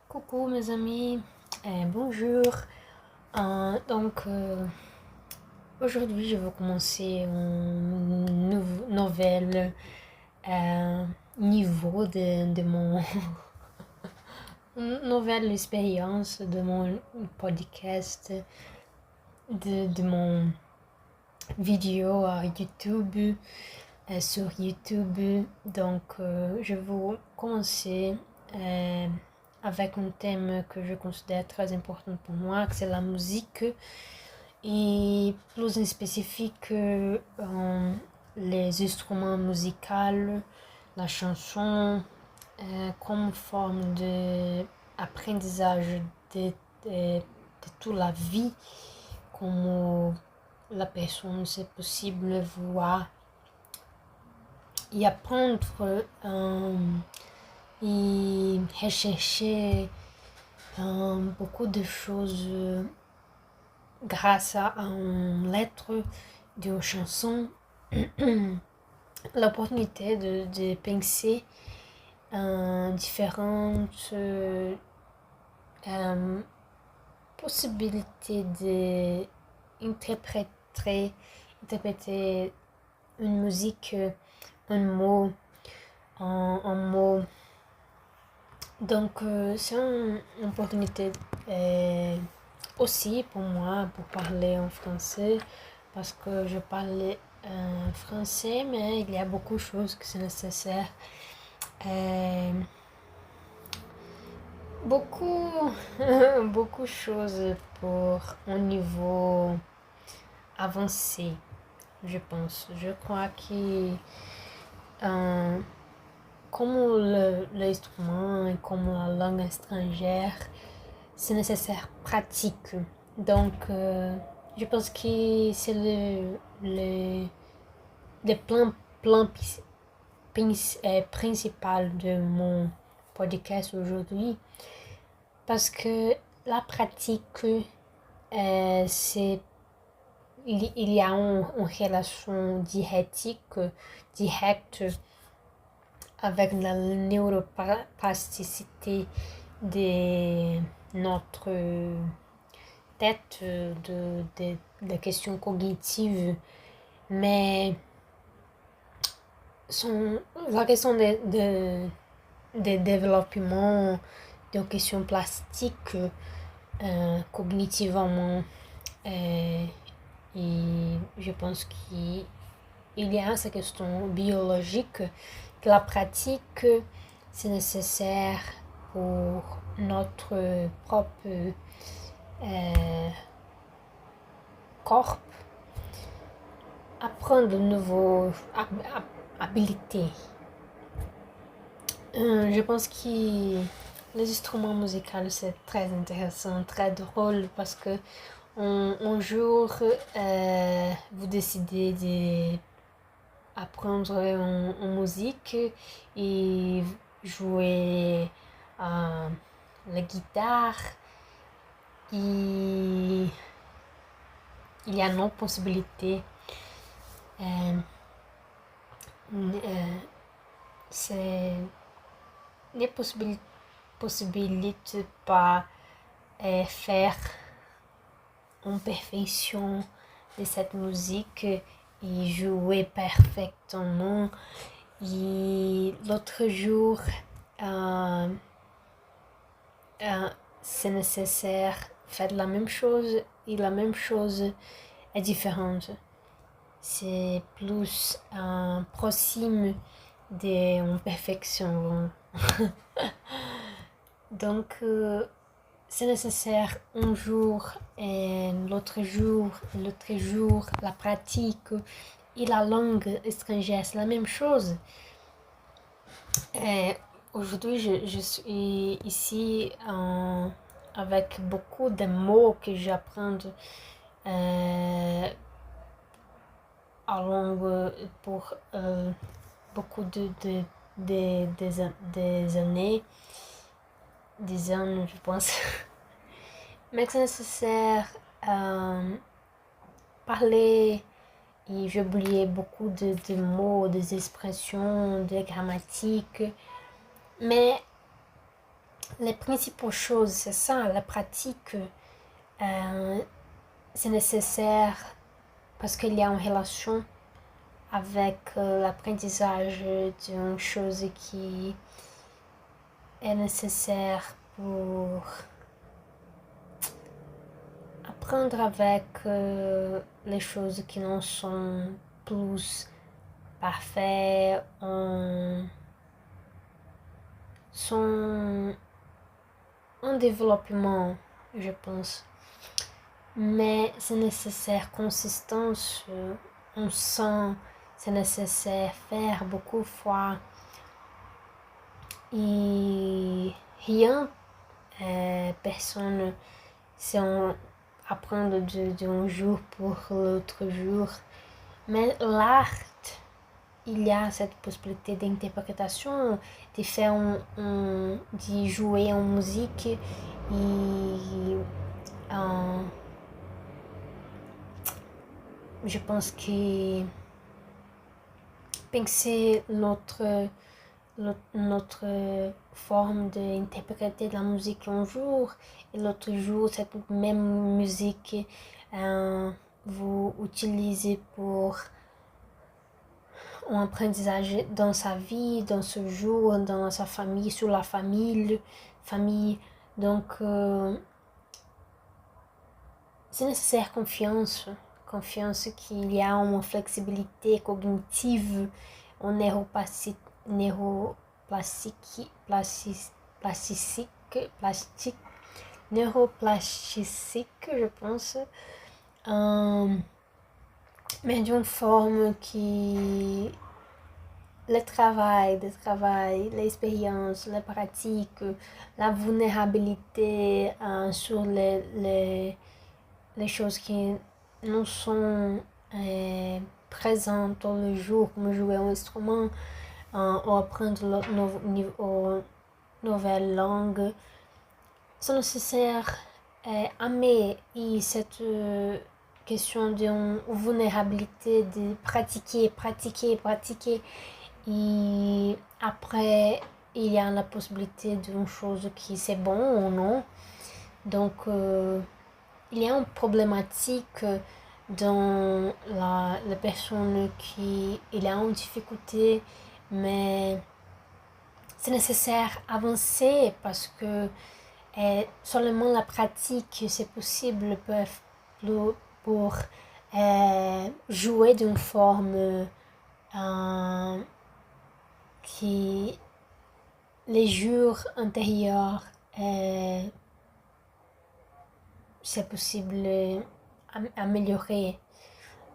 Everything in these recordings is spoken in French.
Coucou mes amis, bonjour. Aujourd'hui je vais commencer une nouvelle niveau de mon une nouvelle expérience de mon podcast, de mon vidéo à YouTube, sur YouTube. Je vais commencer avec un thème que je considère très important pour moi, que c'est la musique, et plus en spécifique les instruments musicaux, la chanson, comme forme d'apprentissage de, de, de toute la vie, comme la personne, c'est possible voir et apprendre et rechercher beaucoup de choses grâce à une lettre d'une chanson. L'opportunité de penser différentes possibilités d'interpréter interpréter une musique, un mot, un mot. C'est une opportunité aussi pour moi pour parler en français, parce que je parlais français, mais il y a beaucoup de choses qui sont nécessaires. Beaucoup, beaucoup de choses pour un niveau avancé, je pense. Je crois que comme l'instrument et comme la langue étrangère, c'est nécessaire pratique. Je pense que c'est le plan principal de mon podcast aujourd'hui. Parce que la pratique, il y a une relation directe avec la neuroplasticité de notre tête, de questions cognitives. Mais la question de développement de questions plastiques cognitivement, et je pense qu'il y a cette question biologique que la pratique c'est nécessaire pour notre propre corps, apprendre de nouvelles habilités. Je pense que les instruments musicaux c'est très intéressant, très drôle, parce que un jour vous décidez d'apprendre en musique et jouer la guitare, et il y a une autre possibilité. C'est les possibilités pas faire en perfection de cette musique et jouer parfaitement. Et l'autre jour, c'est nécessaire faire la même chose, et la même chose est différente. C'est plus proxime de perfection. C'est nécessaire un jour et l'autre jour, la pratique et la langue étrangère, c'est la même chose. Aujourd'hui, je suis ici avec beaucoup de mots que j'apprends à langue pour beaucoup des années, je pense. Mais c'est nécessaire parler, et j'ai oublié beaucoup de mots, des expressions, des grammatiques. Mais les principales choses, c'est ça, la pratique, c'est nécessaire parce qu'il y a une relation avec l'apprentissage d'une chose qui est nécessaire pour apprendre avec les choses qui non sont plus parfaites, sont en développement, je pense. Mais c'est nécessaire consistance, on sent, c'est nécessaire faire beaucoup de fois. Et rien, personne, c'est on apprendre d'un jour pour l'autre jour. Mais l'art, il y a cette possibilité d'interprétation, de faire de jouer en musique et je pense que penser notre forme d'interpréter de la musique un jour et l'autre jour cette même musique vous utilisez pour un apprentissage dans sa vie, dans ce jour, dans sa famille, sur la famille. Donc c'est nécessaire confiance qu'il y a une flexibilité cognitive, une neuroplastique, je pense, mais d'une forme qui le travail, l'expérience, la pratique, la vulnérabilité sur les choses qui nous sont présentes tous les jours, comme jouer un instrument ou apprendre une nouvelle langue, c'est nécessaire aimer et cette question d'une vulnérabilité de pratiquer. Et après, il y a la possibilité d'une chose qui c'est bon ou non. Donc, il y a une problématique dans la personne qui il a une difficulté, mais c'est nécessaire avancer parce que seulement la pratique c'est possible pour jouer d'une forme qui les jours antérieurs c'est possible améliorer.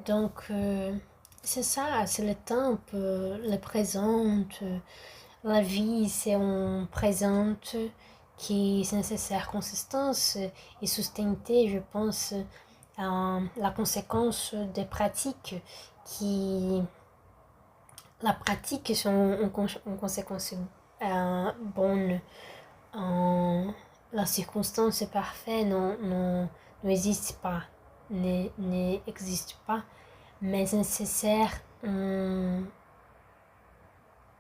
Donc c'est ça, c'est le temps, le présent, la vie c'est un présent qui est nécessaire consistance et soutenabilité, je pense, la conséquence des pratiques qui la pratique sont une conséquence bonne. La circonstance parfaite n'existe pas, n'existe pas, mais c'est nécessaire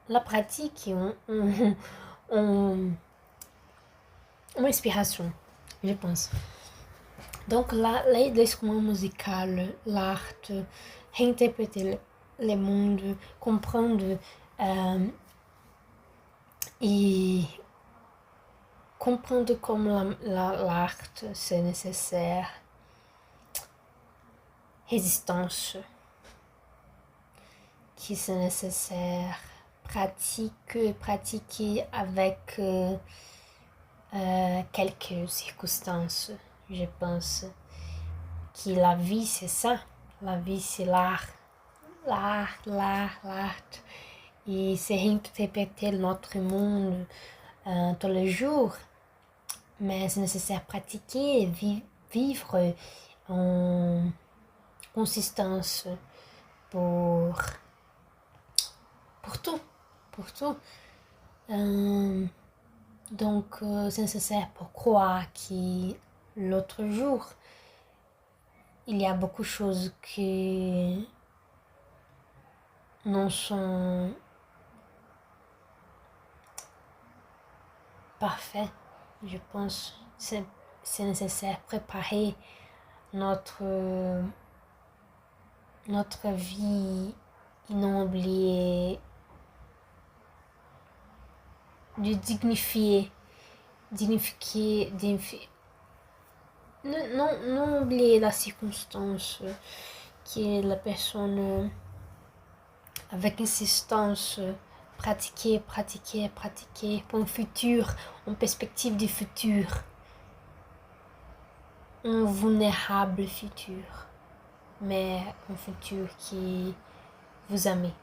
la pratique et une inspiration, je pense. Donc l'instrument musical, l'art, réinterpréter le monde, comprendre et comprendre comme l'art c'est nécessaire, résistance qui c'est nécessaire, pratiquer avec quelques circonstances. Je pense que la vie c'est ça, la vie c'est l'art et c'est réinterpréter notre monde tous les jours, mais c'est nécessaire pratiquer, vivre en consistance pour tout. Donc c'est nécessaire pour croire que l'autre jour il y a beaucoup de choses qui non sont parfaites Je pense que c'est nécessaire préparer notre, notre vie inoubliée, de dignifier, non oublier la circonstance qui est la personne avec insistance pratiquer pour un futur, une perspective du futur, un vulnérable futur, mais un futur qui vous aimez.